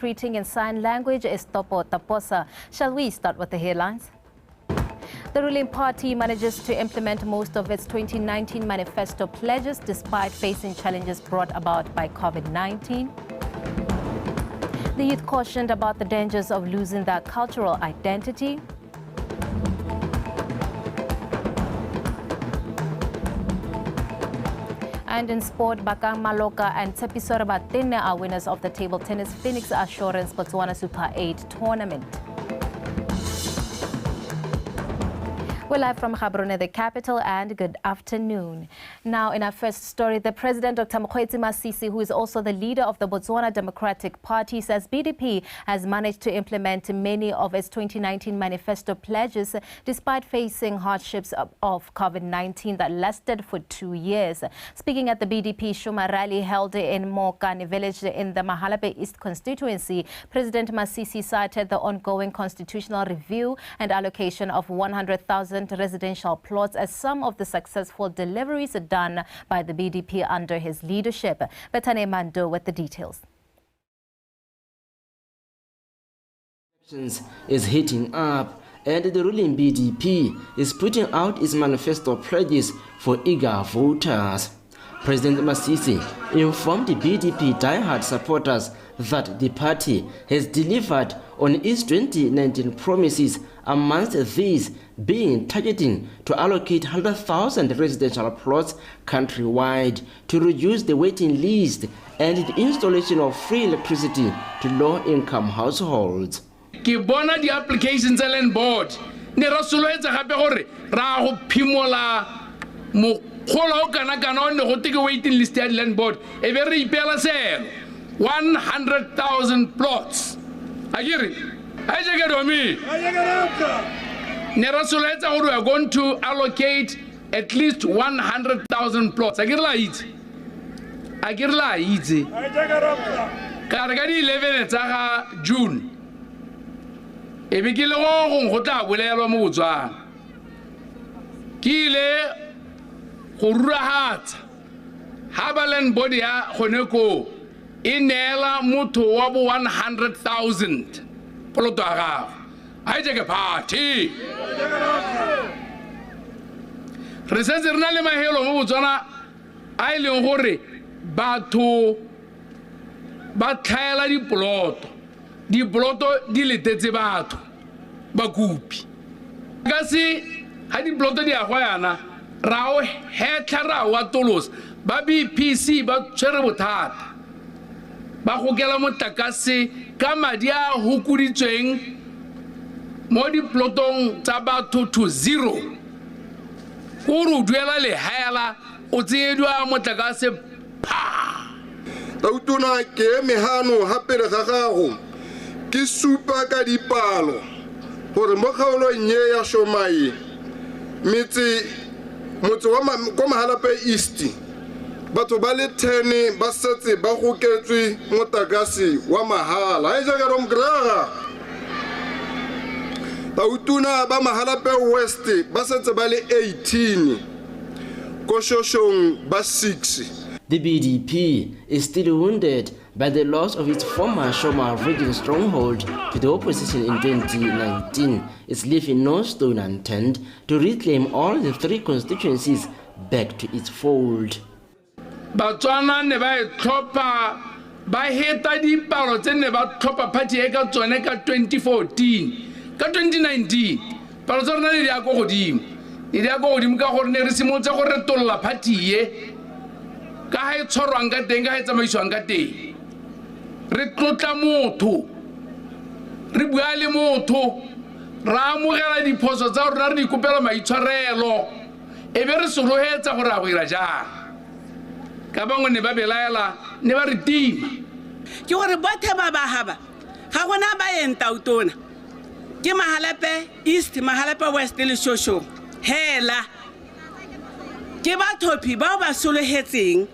interpreting in sign language is Topo Taposa. Shall we start with the headlines? The ruling party manages to implement most of its 2019 manifesto pledges despite facing challenges brought about by COVID-19. The youth cautioned about the dangers of losing their cultural identity. And in sport, Bakang Maloka and Tsepiso Rabatene are winners of the table tennis Phoenix Assurance Botswana Super 8 tournament. We're live from Gaborone, the capital, and good afternoon. Now, in our first story, the President, Dr. Mokgweetsi Masisi, who is also the leader of the Botswana Democratic Party, says BDP has managed to implement many of its 2019 manifesto pledges despite facing hardships of COVID-19 that lasted for 2 years. Speaking at the BDP Shuma rally held in Mokani village in the Mahalape East constituency, President Masisi cited the ongoing constitutional review and allocation of 100,000 residential plots as some of the successful deliveries done by the BDP under his leadership. Betane Mando with the details. Is heating up, and the ruling BDP is putting out its manifesto pledges for eager voters. President Masisi informed the BDP diehard supporters that the party has delivered on its 2019 promises, amongst these being targeting to allocate 100,000 residential plots countrywide to reduce the waiting list and the installation of free electricity to low-income households. Ke bona di applications tsa land board ne ra soloetsa gape gore ra go phimola mo khola o kana o ne go teke waiting list ya land board e be re ipela selo 100,000 plots agiri ha je ke domi ne ra soloetsa gore we are going to allocate at least 100,000 plots agiri la itse ka re ka di 11 tsa ga June e be ke le go tla bolelwa mo Botswana ke ile go rurahatsa ha ba land board ya gone ko e neela motho wa bo 100,000 poloto a gago a etse ke party re setse re na le mahelo mo Botswana a e leng gore batho ba tlhaela dipoloto di letetse batho ba kupi ka se ha dipoloto di a go yana ra o hetla ra wa tolos ba BPC ba tshwere bothata ba go kela motlakase ka madi a hukuditsweng mo diplotong tsa batho to zero go ru duela le haela o tsedwa motlakase pa tautona ke mehano hapele ga gago ke supa ka dipalo gore mo kgaolong ye ya Shomai motse wa ko Mahalape East batho ba le 10 ba setse ba goketswe motlakase wa mahala a etse ka romgraga tautuna ba Mahalape West ba setse ba le 18 ko Shoshong ba 6. The BDP is still wounded by the loss of its former Shoma region stronghold to the opposition in 2019. It's leaving no stone unturned to reclaim all the 3 constituencies back to its fold. Botswana ne ba tlhopha ba heta dipalo tse ne ba tlhopha party e ka tsone ka 2014 ka 2019 palo tsa rena di a go godimo ka gore ne re simotse go retolla party ye ka ha e tshwarwang ka teng ka ha e tsamaiswang ka teng re tlotla motho re bua le motho ra amogela diphoso tsa rona re di kopela maitshwarelo e be re solohetsa gore a go ira jang ka bangwe ne ba belaela ne ba re tima ke gore bothe ba haba ga gona ba enta utona ke Mahalape East Mahalape West le Shosho hela ke ba thopi ba solohetseng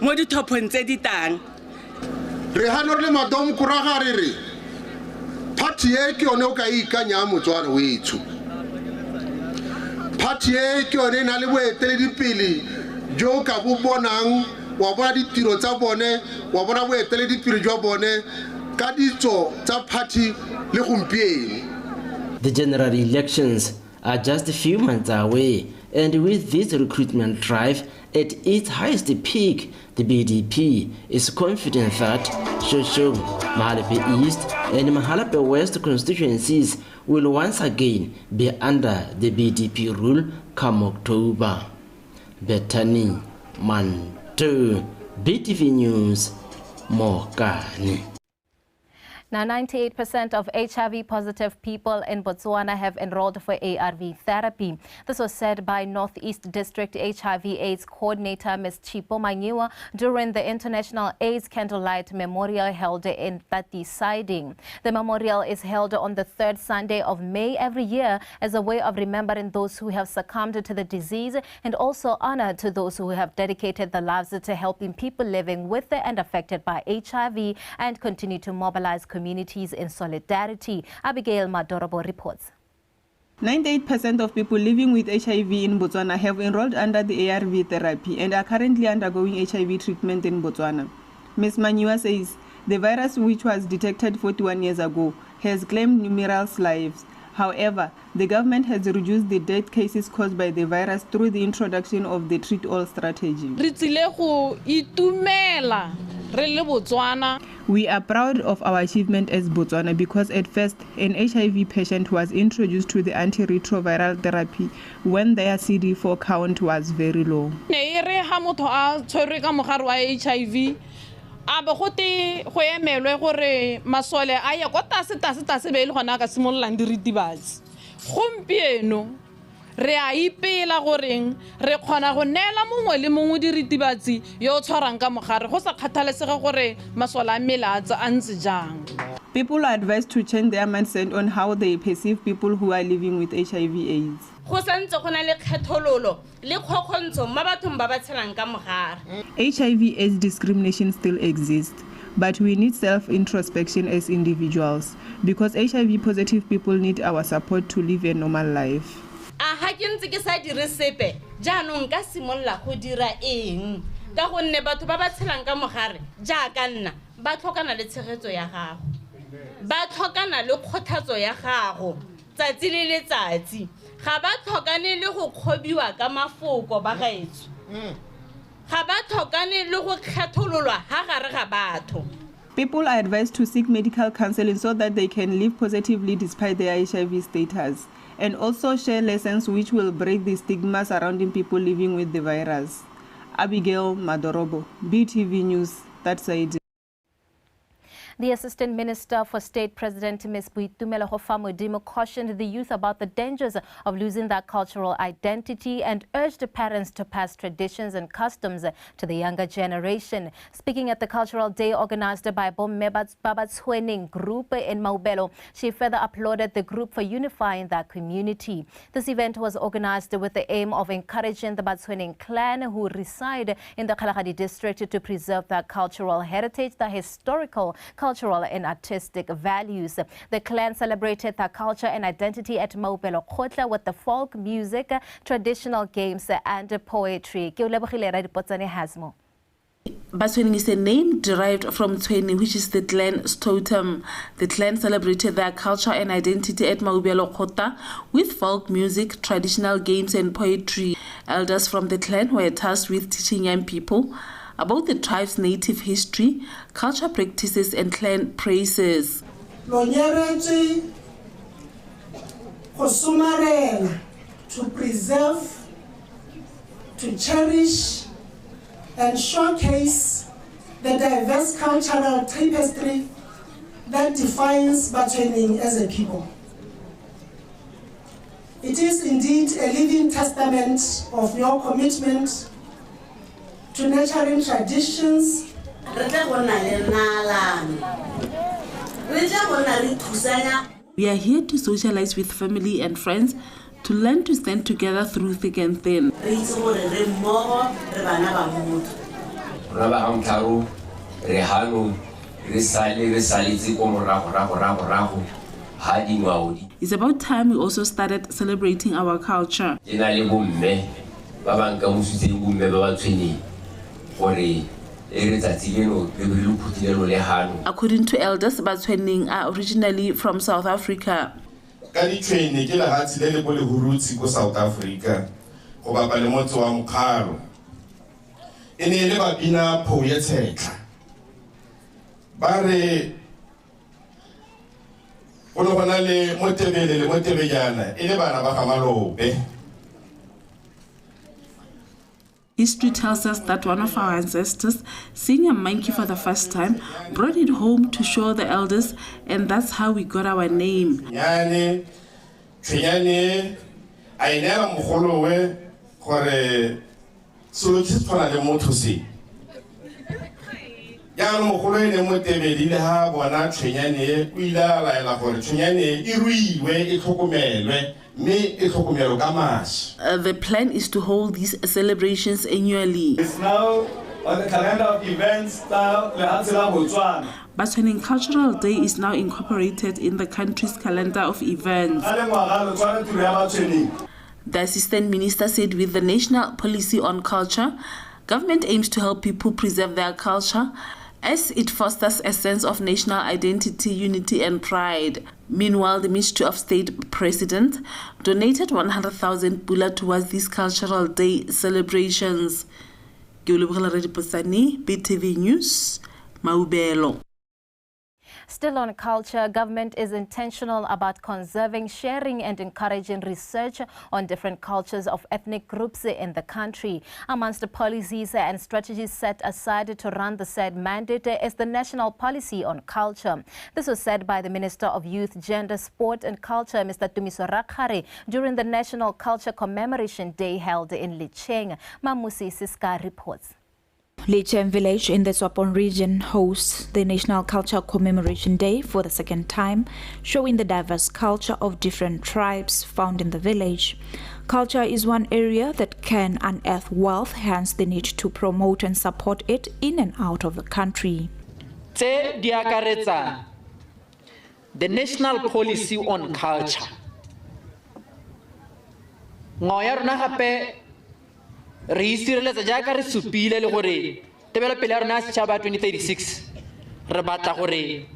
mo dithopong tse ditang re hano le madom kuraga re party e ke yone o ka ikanya Motswana wethu party e ke yone na le boeteledipele jo ka bo bonang wa bona ditiro tsa bone wa bona boeteledipele jwa bone ka ditso tsa party le gompieno. The general elections are just a few months away, and with this recruitment drive at its highest peak, the BDP is confident that Shoshong, Mahalape East and Mahalape West constituencies will once again be under the BDP rule come October. Bethany Manto, BTV News, Mokani. Now, 98% of HIV-positive people in Botswana have enrolled for ARV therapy. This was said by Northeast District HIV/AIDS Coordinator Ms. Chipo Manyiwa during the International AIDS Candlelight Memorial held in that deciding. The memorial is held on the third Sunday of May every year as a way of remembering those who have succumbed to the disease and also honor to those who have dedicated their lives to helping people living with and affected by HIV and continue to mobilize communities in solidarity. Abigail Madorobo reports. 98% of people living with HIV in Botswana have enrolled under the ARV therapy and are currently undergoing HIV treatment in Botswana. Ms. Manyiwa says the virus, which was detected 41 years ago, has claimed numerous lives. However, the government has reduced the death cases caused by the virus through the introduction of the Treat All strategy. We are proud of our achievement as Botswana because at first an HIV patient was introduced to the antiretroviral therapy when their CD4 count was very low. Re a ipela goreng re khona go nela mongwe le mongwe diritibatsi yo tshwarang ka mogare go sa kgathalesega gore masola a melatsa a ntse jang. People are advised to change their mindset on how they perceive people who are living with HIV/AIDS. Go santse go na le kgethololo le khokgontsho ma bathong ba ba tshelang ka mogare. HIV/AIDS discrimination still exists, but we need self-introspection as individuals because HIV-positive people need our support to live a normal life. Ha ke ntse ke sa dire sepe jaanong ka simolla go dira eng ka gonne batho ba ba tshelang ka mogare jaaka nna ba tlhokana le tshegetso ya gago ba tlhokana le kgothatso ya gago tsatsi le letsatsi ga ba tlhokane le go kgobiwa ka mafoko ba gaetso ga ba tlhokane le go kgethololwa ha gare ga batho. People are advised to seek medical counseling so that they can live positively despite their HIV status, and also share lessons which will break the stigma surrounding people living with the virus. Abigail Madorobo, BTV News, that side. The Assistant Minister for State President Ms. Boitumelo Hofamodimo cautioned the youth about the dangers of losing their cultural identity and urged parents to pass traditions and customs to the younger generation. Speaking at the Cultural Day organized by Bomme Babatswening Group in Maubelo, she further applauded the group for unifying their community. This event was organized with the aim of encouraging the Batswening clan who reside in the Kalahari district to preserve their cultural heritage, their historical, cultural and artistic values. The clan celebrated their culture and identity at Maubelo Khotla with the folk music, traditional games and poetry. Batswening is a name derived from Tsweni, which is the clan's totem. The clan celebrated their culture and identity at Maubelo Khotla with folk music, traditional games and poetry. Elders from the clan were tasked with teaching young people about the tribe's native history, culture practices and clan praises. To preserve, to cherish and showcase the diverse cultural tapestry that defines Batswening as a people. It is indeed a living testament of your commitment to nurturing traditions, We are here to socialize with family and friends, to learn to stand together through thick and thin. It's about time we also started celebrating our culture. According to elders, Botswaneng are originally from South Africa. South Africa go bapa le motse wa Mokgalo e ne le bapina pho ya tshekla ba re go le gona le motebele le motebejana e le bana ba ga Malope. History tells us that one of our ancestors, seeing a monkey for the first time, brought it home to show the elders, and that's how we got our name. Nyane tshwenyane a inela mogolo we gore solo ke tsona le motho se ya mogolo ene motebedi le ha bona tshwenyane o ile a laela gore tshwenyane e ruiwe e tlhokomelwe mme e tlhokomelo ka mashi. The plan is to hold these celebrations annually. It's now on the calendar of events Botswana. Botswaneng Cultural Day is now incorporated in the country's calendar of events. The Assistant Minister said with the National Policy on Culture, government aims to help people preserve their culture as it fosters a sense of national identity, unity and pride. Meanwhile, the Ministry of State President donated 100,000 pula towards these Cultural Day celebrations. BTV News, Maubelo. Still on culture, government is intentional about conserving, sharing and encouraging research on different cultures of ethnic groups in the country. Amongst the policies and strategies set aside to run the said mandate is the National Policy on Culture. This was said by the Minister of Youth, Gender, Sport and Culture, Mr. Tumiso Rakhare, during the National Culture Commemoration Day held in Licheng. Mamusi Siska reports. Licheng village in the Tswapong region hosts the National Culture Commemoration Day for the second time, showing the diverse culture of different tribes found in the village. Culture is one area that can unearth wealth, hence the need to promote and support it in and out of the country. The National Policy on Culture. Re isireletsa jaaka re supile le gore tebelo pele ya rona setšhaba 2036 re batla gore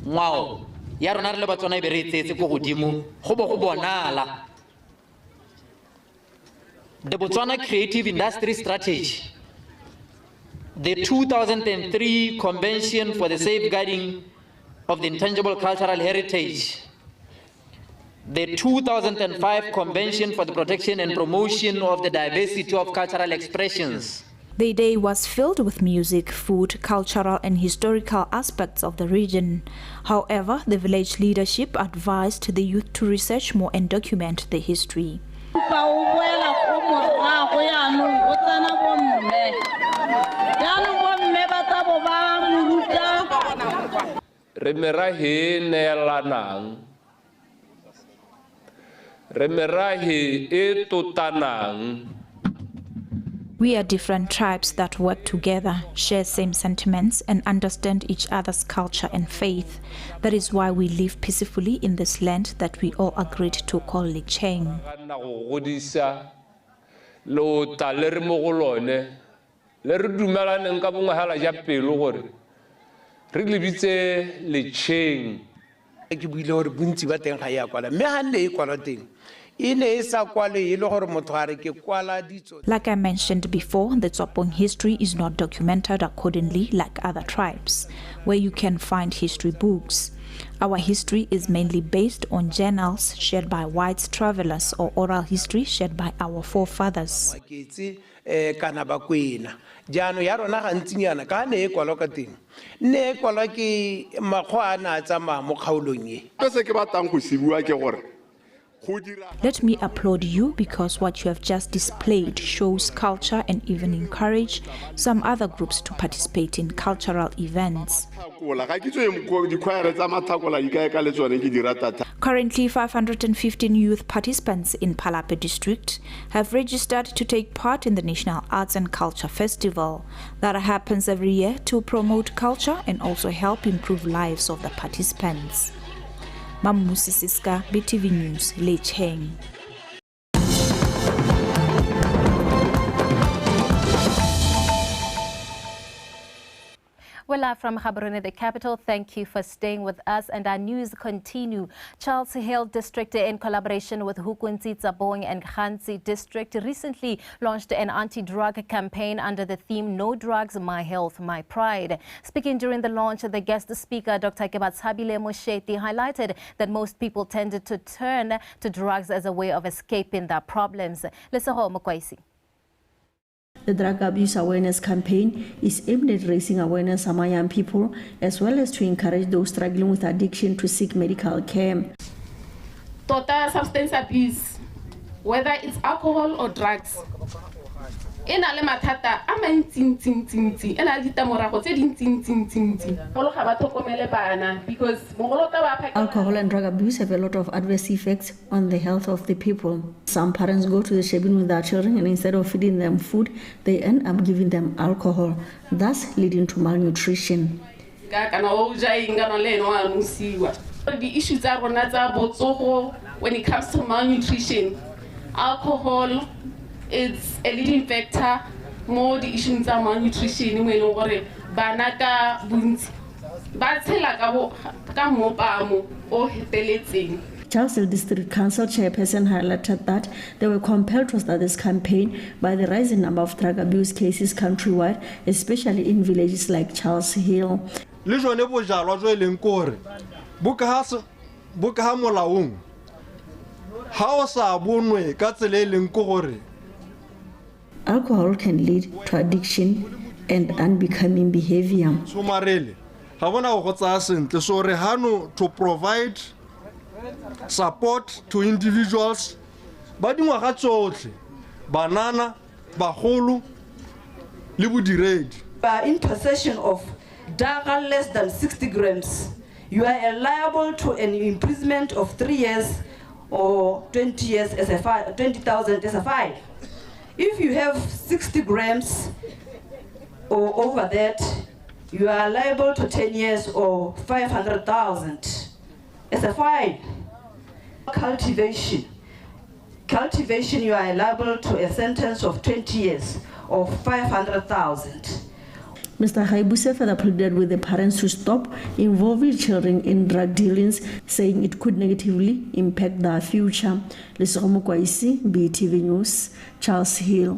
ngwao ya rona re le Batswana e be re etsetse go godimo go bo go bonala. The Botswana Creative Industry Strategy, the 2003 Convention for the Safeguarding of the Intangible Cultural Heritage, the 2005 Convention for the Protection and Promotion of the Diversity of Cultural Expressions. The day was filled with music, food, cultural and historical aspects of the region. However, the village leadership advised the youth to research more and document the history. We are different tribes that work together, share same sentiments, and understand each other's culture and faith. That is why we live peacefully in this land that we all agreed to call Licheng. Like I mentioned before, the Tswapong history is not documented accordingly like other tribes, where you can find history books. Our history is mainly based on journals shared by white travelers or oral history shared by our forefathers. Let me applaud you because what you have just displayed shows culture and even encourage some other groups to participate in cultural events. Currently, 515 youth participants in Palape district have registered to take part in the National Arts and Culture Festival that happens every year to promote culture and also help improve lives of the participants. Mamusi Siska, BTV News, Licheng. We're live from Gaborone, the capital. Thank you for staying with us, and our news continue. Charles Hill District, in collaboration with Hukunzi, Tsabong and Khansi District, recently launched an anti-drug campaign under the theme "No Drugs, My Health, My Pride." Speaking during the launch, the guest speaker, Dr. Kebatshabile Mosheti, highlighted that most people tended to turn to drugs as a way of escaping their problems. Leseho Mokwaisi. The drug abuse awareness campaign is aimed at raising awareness among young people, as well as to encourage those struggling with addiction to seek medical care. Total substance abuse, whether it's alcohol or drugs, ena le mathata a mantsi ena le ditamorago tse dintsi go ga ba tlhokomele bana because alcohol and drug abuse have a lot of adverse effects on the health of the people. Some parents go to the shebeen with their children, and instead of feeding them food, they end up giving them alcohol, thus leading to malnutrition. The issues are when it comes to malnutrition, alcohol is a leading factor. More the issues are malnutrition. Charles Hill District Council Chairperson highlighted that they were compelled to start this campaign by the rising number of drug abuse cases countrywide, especially in villages like Charles Hill. Alcohol can lead to addiction and unbecoming behavior. To provide support to individuals, banana, bahulu, in possession of daga less than 60 grams, you are liable to an imprisonment of 3 years or 20 years as a fine, 20,000 as a fine. If you have 60 grams or over that, you are liable to 10 years or 500,000 as a fine. Cultivation, you are liable to a sentence of 20 years or 500,000. Mr. Haibuse further pleaded with the parents to stop involving children in drug dealings, saying it could negatively impact their future. Leseho Mokwaisi, BTV News, Charles Hill.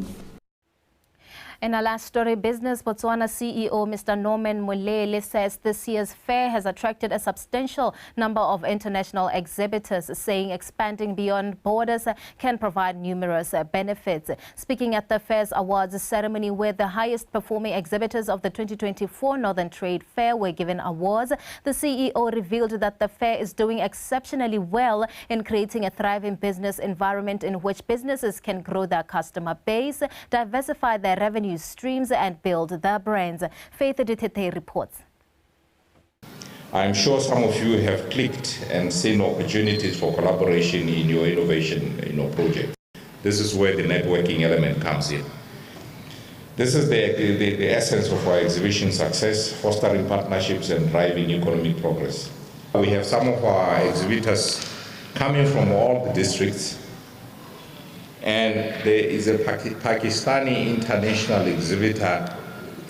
In our last story, Business Botswana CEO Mr. Norman Molele says this year's fair has attracted a substantial number of international exhibitors, saying expanding beyond borders can provide numerous benefits. Speaking at the fair's awards ceremony, where the highest performing exhibitors of the 2024 Northern Trade Fair were given awards, the CEO revealed that the fair is doing exceptionally well in creating a thriving business environment in which businesses can grow their customer base, diversify their revenue streams and build their brands. Faith Ditete reports. I'm sure some of you have clicked and seen opportunities for collaboration in your innovation project. This is where the networking element comes in. This is the essence of our exhibition success, fostering partnerships and driving economic progress. We have some of our exhibitors coming from all the districts, and there is a Pakistani international exhibitor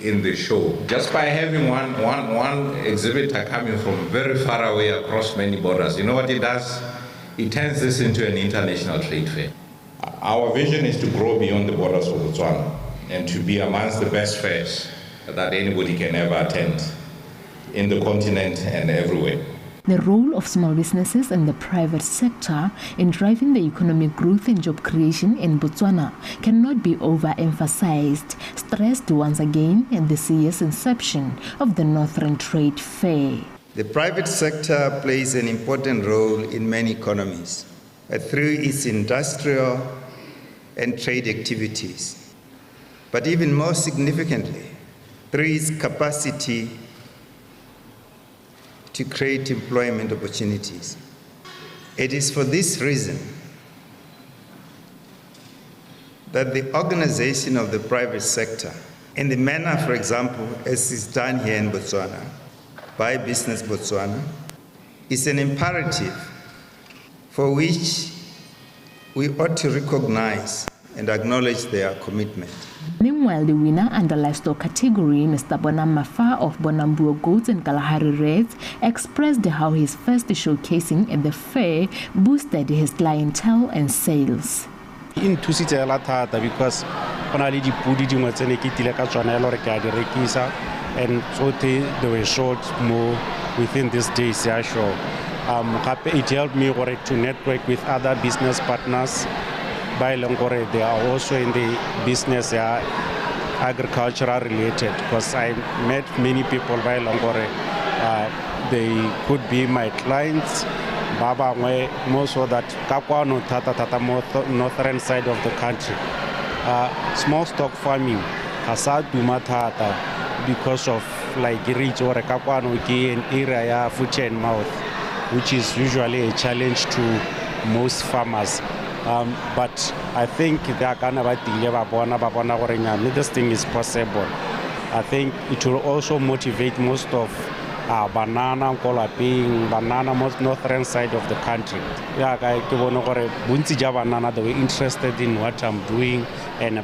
in the show. Just by having one exhibitor coming from very far away across many borders, you know what it does? It turns this into an international trade fair. Our vision is to grow beyond the borders of Botswana and to be amongst the best fairs that anybody can ever attend in the continent and everywhere. The role of small businesses and the private sector in driving the economic growth and job creation in Botswana cannot be overemphasized, stressed once again at this year's inception of the Northern Trade Fair. The private sector plays an important role in many economies through its industrial and trade activities, but even more significantly, through its capacity to create employment opportunities. It is for this reason that the organization of the private sector, in the manner, for example, as is done here in Botswana, by Business Botswana, is an imperative for which we ought to recognize and acknowledge their commitment. Meanwhile, the winner under livestock category, Mr. Bonam Mafa of Bonambuo Goats and Kalahari Reds, expressed how his first showcasing at the fair boosted his clientele and sales. In thusitse la thata because gona le dipudi dingwe tse ne ke tile ka tsona le re ke a di rekisa and tsotlhe they were short more within these days ya show. It helped me to network with other business partners. They are also in the business agricultural related because I met many people they could be my clients. More so that northern side of the country. Small stock farming because of reach or an area foot and mouth, which is usually a challenge to most farmers. But I think this thing is possible. I think it will also motivate most of banana most northern side of the country. They were interested in what I'm doing and the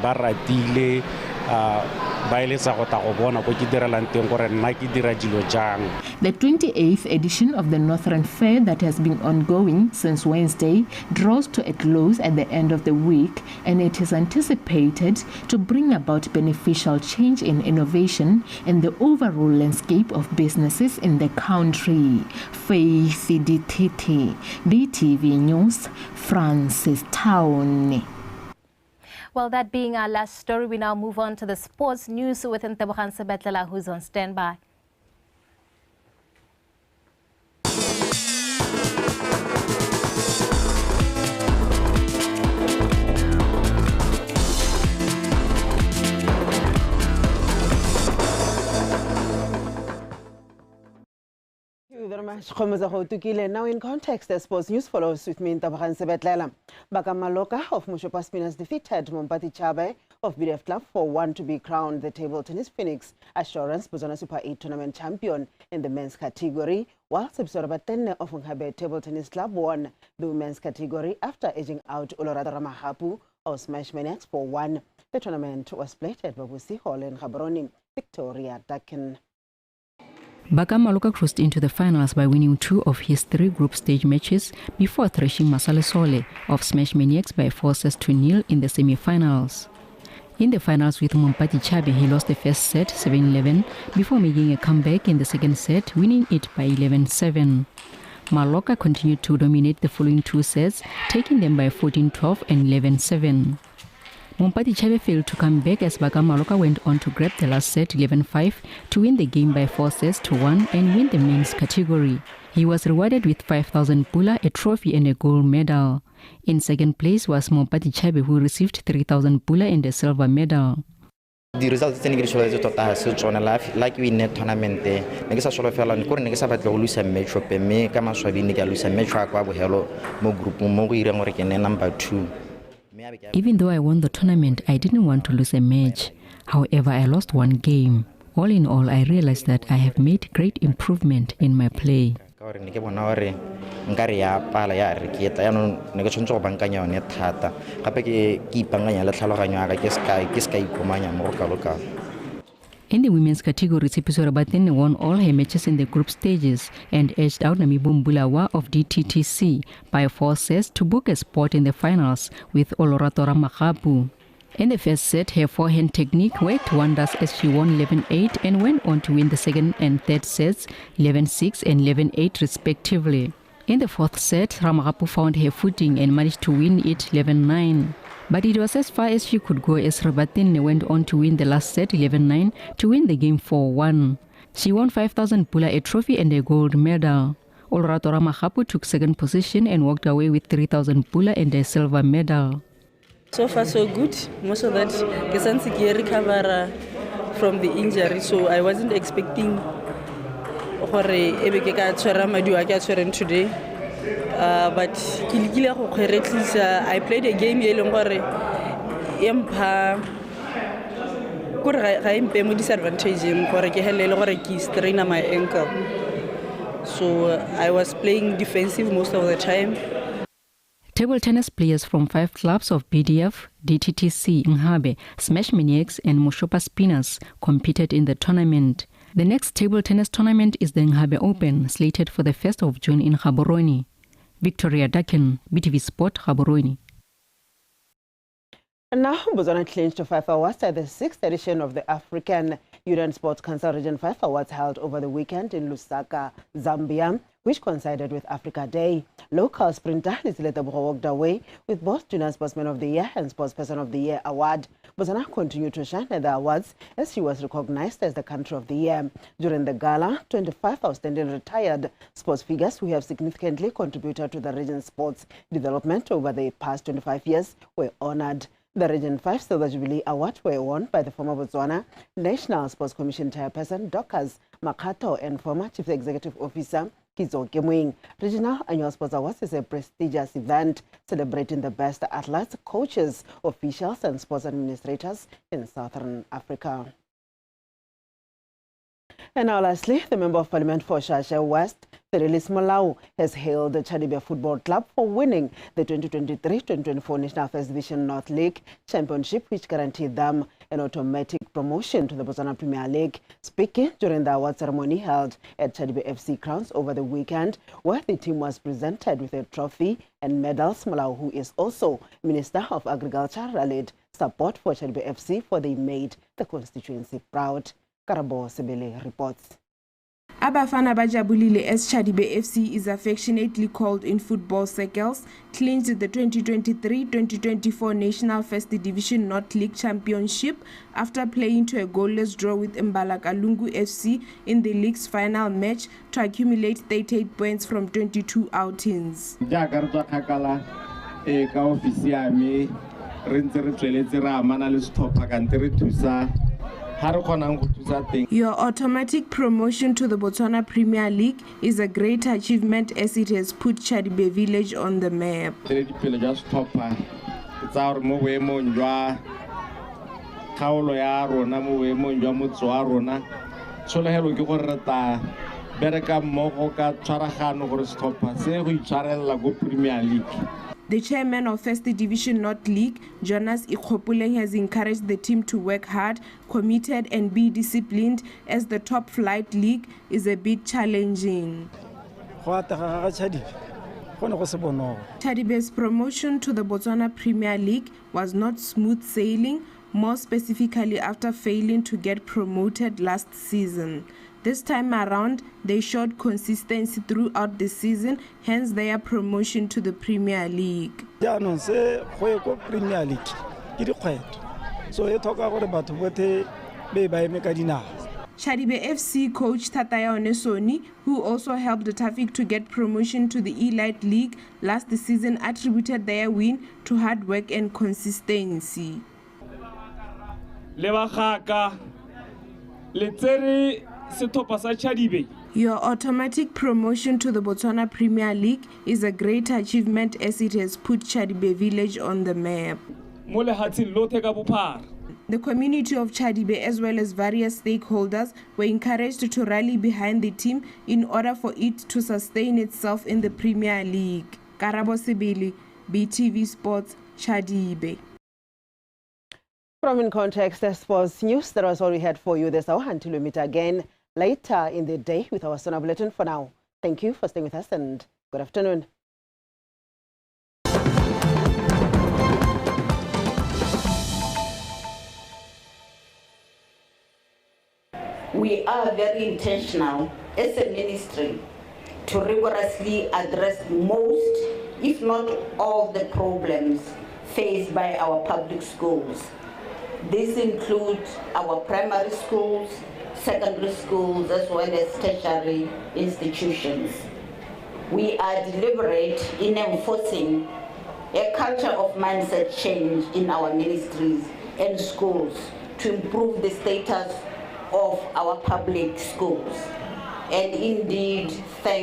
28th edition of the Northern Fair that has been ongoing since Wednesday draws to a close at the end of the week, and it is anticipated to bring about beneficial change in innovation and the overall landscape of businesses in the country. Faith Dititi, BTV News, Francis Town. Well, that being our last story, we now move on to the sports news with Ntebogang Sebetlela, who's on standby. Thank you very much. Now in context, the sports news follows with me, Ntebogang Sebetlela. Bakamaloka of Mushopa Spinners defeated Mompati Chabe of BDF Club 4-1 to be crowned the table tennis Phoenix Assurance Botswana Super 8 tournament champion in the men's category, while Sebsora Batene of Nghabe Table Tennis Club won the women's category after edging out Olorado Ramahapu of Smash Maniacs 4-1. The tournament was played at Babusi Hall in Gaborone. Victoria Dakin. Bakamaloka crossed into the finals by winning 2 of his 3 group stage matches before thrashing Masale Sole of Smash Maniacs by 4-0 in the semi-finals. In the finals with Mompati Chabe, he lost the first set 7-11 before making a comeback in the second set, winning it by 11-7. Maloka continued to dominate the following 2 sets, taking them by 14-12 and 11-7. Mompati Chabe failed to come back as Bakamaloka went on to grab the last set 11-5 to win the game by 4-1 and win the men's category. He was rewarded with 5,000 pula, a trophy and a gold medal. In second place was Mompati Chabe, who received 3,000 pula and a silver medal. The results tse ne ke di tota se tsona like we net tournament ne ke sa sola fela ne ne ke sa batla go lose match up me ka maswabi ne ke lose match kwa bohelo mo group mo go ireng gore ke ne number 2. Even though I won the tournament, I didn't want to lose a match. However, I lost 1 game. All in all, I realized that I have made great improvement in my play. In the women's category, Tshepiso Rabatene won all her matches in the group stages and edged out Namibum Bulawa of DTTC by 4 sets to book a spot in the finals with Olorado Ramahapu. In the first set, her forehand technique worked wonders as she won 11-8 and went on to win the second and third sets 11-6 and 11-8 respectively. In the fourth set, Ramahapu found her footing and managed to win it 11-9. But it was as far as she could go as Rabatene went on to win the last set 11-9 to win the game 4-1. She won 5,000 pula, a trophy and a gold medal. Olorado Ramahapu took second position and walked away with 3,000 pula and a silver medal. So far so good. Most of that, I recover from the injury, so I wasn't expecting today. But I played a game disadvantage my ankle. So I was playing defensive most of the time. Table tennis players from 5 clubs of BDF, DTTC Nghabe, Smash Maniacs and Moshopa Spinners competed in the tournament. The next table tennis tournament is the Nghabe Open, slated for the 1st of June in Gaborone. Victoria Dakin, BTV Sport, Gaborone. And now, Botswana clinched 5 awards at the 6th edition of the African Union Sports Council Region 5 Awards held over the weekend in Lusaka, Zambia, which coincided with Africa Day. Local sprinter Lizileta walked away with both Junior Sportsman of the Year and Sportsperson of the Year award. Botswana continued to shine at the awards as she was recognized as the Country of the Year. During the gala, 25 outstanding retired sports figures who have significantly contributed to the region's sports development over the past 25 years were honored. The Region 5 Silver Jubilee Award were won by the former Botswana National Sports Commission Chairperson Dorcas Makato and former Chief Executive Officer Kizo Kemwing. Regional Annual Sports Awards is a prestigious event celebrating the best athletes, coaches, officials and sports administrators in Southern Africa. And now lastly, the Member of Parliament for Shasha West, Ferelis Molau, has hailed the Chadibe Football Club for winning the 2023-2024 National First Division North League Championship, which guaranteed them an automatic promotion to the Botswana Premier League. Speaking during the award ceremony held at Chadibe FC Grounds over the weekend, where the team was presented with a trophy and medals, Molau, who is also Minister of Agriculture, rallied support for Chadibe FC for they made the constituency proud. Karabo Sebele reports. Abafana Bajabulile as Chadibe FC is affectionately called in football circles, clinched the 2023-2024 National First Division North League Championship after playing to a goalless draw with Mbalakalungu FC in the league's final match to accumulate 38 points from 22 outings. Your automatic promotion to the Botswana Premier League is a great achievement as it has put Chadibe Village on the map. The chairman of First Division North League, Jonas Ikopuleng, has encouraged the team to work hard, committed and be disciplined as the top flight league is a bit challenging. Chadibe's promotion to the Botswana Premier League was not smooth sailing, more specifically after failing to get promoted last season. This time around, they showed consistency throughout the season, hence their promotion to the Premier League. Chadibe FC coach Tataya Onesoni, who also helped the Tafik to get promotion to the Elite League last season, attributed their win to hard work and consistency. Your automatic promotion to the Botswana Premier League is a great achievement as it has put Chadibe Village on the map. The community of Chadibe as well as various stakeholders were encouraged to rally behind the team in order for it to sustain itself in the Premier League. Karabo Sibili, BTV Sports, Chadibe. From In Context Sports News, that was all we had for you this hour until we meet again later in the day with our Sona Bulletin. For now, thank you for staying with us and good afternoon. We are very intentional as a ministry to rigorously address most, if not all, the problems faced by our public schools. This includes our primary schools, secondary schools, as well as tertiary institutions. We are deliberate in enforcing a culture of mindset change in our ministries and schools to improve the status of our public schools. And indeed, thank